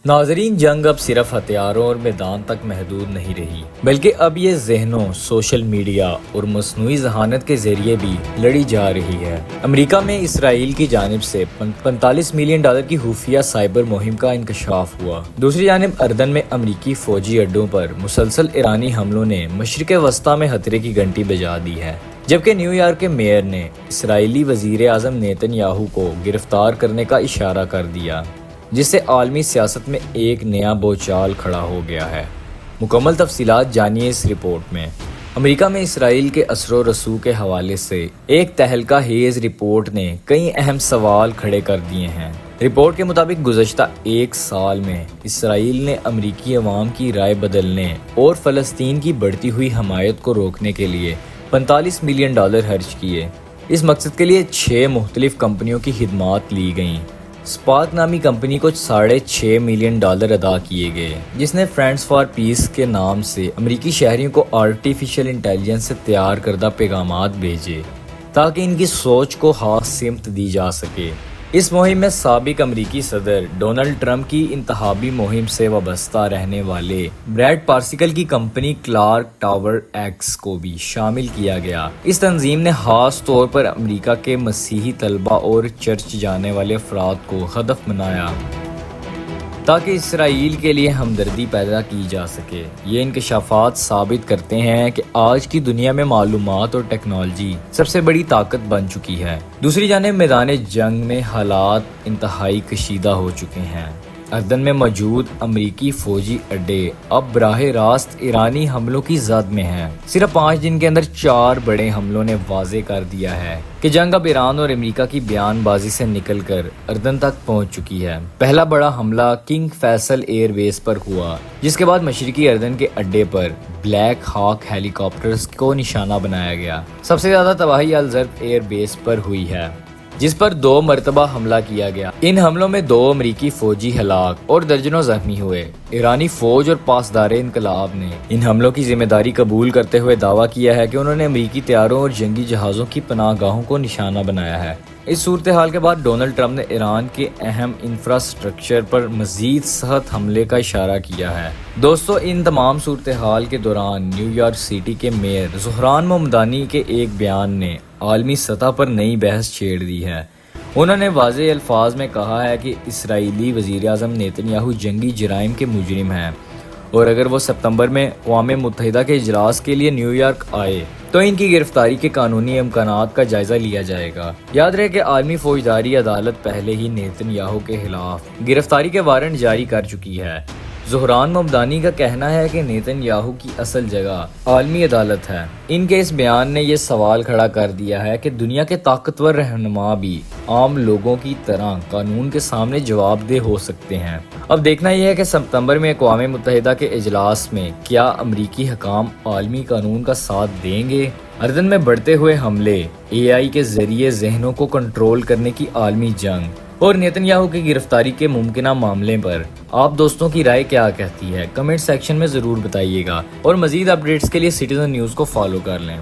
ناظرین، جنگ اب صرف ہتھیاروں اور میدان تک محدود نہیں رہی، بلکہ اب یہ ذہنوں، سوشل میڈیا اور مصنوعی ذہانت کے ذریعے بھی لڑی جا رہی ہے۔ امریکہ میں اسرائیل کی جانب سے $45 ملین کی خفیہ سائبر مہم کا انکشاف ہوا۔ دوسری جانب اردن میں امریکی فوجی اڈوں پر مسلسل ایرانی حملوں نے مشرق وسطیٰ میں خطرے کی گھنٹی بجا دی ہے، جبکہ نیو یارک کے میئر نے اسرائیلی وزیر اعظم نیتن یاہو کو گرفتار کرنے کا اشارہ کر دیا، جس سے عالمی سیاست میں ایک نیا بوچھال کھڑا ہو گیا ہے۔ مکمل تفصیلات جانیے اس رپورٹ میں۔ امریکہ میں اسرائیل کے اثر و رسوخ کے حوالے سے ایک تہلکہ خیز رپورٹ نے کئی اہم سوال کھڑے کر دیے ہیں۔ رپورٹ کے مطابق گزشتہ ایک سال میں اسرائیل نے امریکی عوام کی رائے بدلنے اور فلسطین کی بڑھتی ہوئی حمایت کو روکنے کے لیے $45 ملین خرچ کیے۔ اس مقصد کے لیے 6 مختلف کمپنیوں کی خدمات لی گئیں۔ اسپارک نامی کمپنی کو $6.5 ملین ادا کیے گئے، جس نے فرینڈز فار پیس کے نام سے امریکی شہریوں کو آرٹیفیشل انٹیلیجنس سے تیار کردہ پیغامات بھیجے تاکہ ان کی سوچ کو خاص سمت دی جا سکے۔ اس مہم میں سابق امریکی صدر ڈونلڈ ٹرمپ کی انتخابی مہم سے وابستہ رہنے والے بریڈ پارسیکل کی کمپنی کلارک ٹاور ایکس کو بھی شامل کیا گیا۔ اس تنظیم نے خاص طور پر امریکہ کے مسیحی طلبہ اور چرچ جانے والے افراد کو ہدف بنایا تاکہ اسرائیل کے لیے ہمدردی پیدا کی جا سکے۔ یہ انکشافات ثابت کرتے ہیں کہ آج کی دنیا میں معلومات اور ٹیکنالوجی سب سے بڑی طاقت بن چکی ہے۔ دوسری جانب میدان جنگ میں حالات انتہائی کشیدہ ہو چکے ہیں۔ اردن میں موجود امریکی فوجی اڈے اب براہ راست ایرانی حملوں کی زد میں ہیں۔ صرف 5 دن کے اندر 4 بڑے حملوں نے واضح کر دیا ہے کہ جنگ اب ایران اور امریکہ کی بیان بازی سے نکل کر اردن تک پہنچ چکی ہے۔ پہلا بڑا حملہ کنگ فیصل ایئر بیس پر ہوا، جس کے بعد مشرقی اردن کے اڈے پر بلیک ہاک ہیلی کاپٹرز کو نشانہ بنایا گیا۔ سب سے زیادہ تباہی الزرق ایئر بیس پر ہوئی ہے، جس پر 2 مرتبہ حملہ کیا گیا۔ ان حملوں میں 2 امریکی فوجی ہلاک اور درجنوں زخمی ہوئے۔ ایرانی فوج اور پاسدار انقلاب نے ان حملوں کی ذمہ داری قبول کرتے ہوئے دعویٰ کیا ہے کہ انہوں نے امریکی طیاروں اور جنگی جہازوں کی پناہ گاہوں کو نشانہ بنایا ہے۔ اس صورتحال کے بعد ڈونلڈ ٹرمپ نے ایران کے اہم انفراسٹرکچر پر مزید سخت حملے کا اشارہ کیا ہے۔ دوستو، ان تمام صورتحال کے دوران نیو یارک سٹی کے میئر زہران ممدانی کے ایک بیان نے عالمی سطح پر نئی بحث چھیڑ دی ہے۔ انہوں نے واضح الفاظ میں کہا ہے کہ اسرائیلی وزیر اعظم نیتن یاہو جنگی جرائم کے مجرم ہیں، اور اگر وہ ستمبر میں اقوام متحدہ کے اجلاس کے لیے نیو یارک آئے تو ان کی گرفتاری کے قانونی امکانات کا جائزہ لیا جائے گا۔ یاد رہے کہ عالمی فوجداری عدالت پہلے ہی نیتن یاہو کے خلاف گرفتاری کے وارنٹ جاری کر چکی ہے۔ زہران ممدانی کا کہنا ہے کہ نیتن یاہو کی اصل جگہ عالمی عدالت ہے۔ ان کے اس بیان نے یہ سوال کھڑا کر دیا ہے کہ دنیا کے طاقتور رہنما بھی عام لوگوں کی طرح قانون کے سامنے جواب دہ ہو سکتے ہیں۔ اب دیکھنا یہ ہے کہ ستمبر میں اقوام متحدہ کے اجلاس میں کیا امریکی حکام عالمی قانون کا ساتھ دیں گے۔ اردن میں بڑھتے ہوئے حملے، AI کے ذریعے ذہنوں کو کنٹرول کرنے کی عالمی جنگ اور نیتن یاہو کی گرفتاری کے ممکنہ معاملے پر آپ دوستوں کی رائے کیا کہتی ہے؟ کمنٹ سیکشن میں ضرور بتائیے گا، اور مزید اپڈیٹس کے لیے سٹیزن نیوز کو فالو کر لیں۔